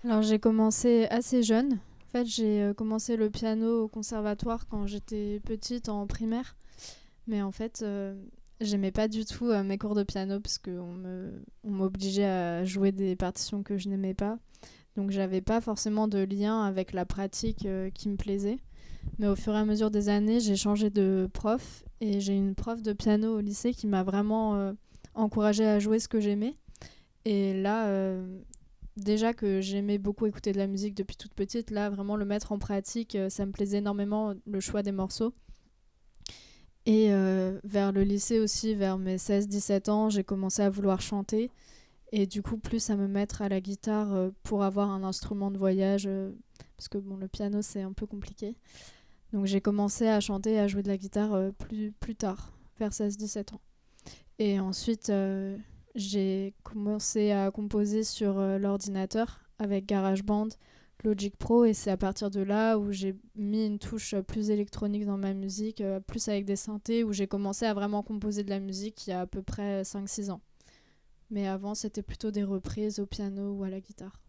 Alors j'ai commencé assez jeune. En fait, j'ai commencé le piano au conservatoire quand j'étais petite en primaire. Mais en fait, j'aimais pas du tout mes cours de piano parce on m'obligeait à jouer des partitions que je n'aimais pas. Donc j'avais pas forcément de lien avec la pratique qui me plaisait. Mais au fur et à mesure des années, j'ai changé de prof et j'ai une prof de piano au lycée qui m'a vraiment encouragée à jouer ce que j'aimais. Et là, déjà que j'aimais beaucoup écouter de la musique depuis toute petite, là, vraiment le mettre en pratique, ça me plaisait énormément, le choix des morceaux. Et vers le lycée aussi, vers mes 16-17 ans, j'ai commencé à vouloir chanter. Et du coup, plus à me mettre à la guitare pour avoir un instrument de voyage, parce que bon, le piano, c'est un peu compliqué. Donc j'ai commencé à chanter et à jouer de la guitare plus tard, vers 16-17 ans. Et ensuite, j'ai commencé à composer sur l'ordinateur avec GarageBand, Logic Pro, et c'est à partir de là où j'ai mis une touche plus électronique dans ma musique, plus avec des synthés, où j'ai commencé à vraiment composer de la musique il y a à peu près 5-6 ans. Mais avant, c'était plutôt des reprises au piano ou à la guitare.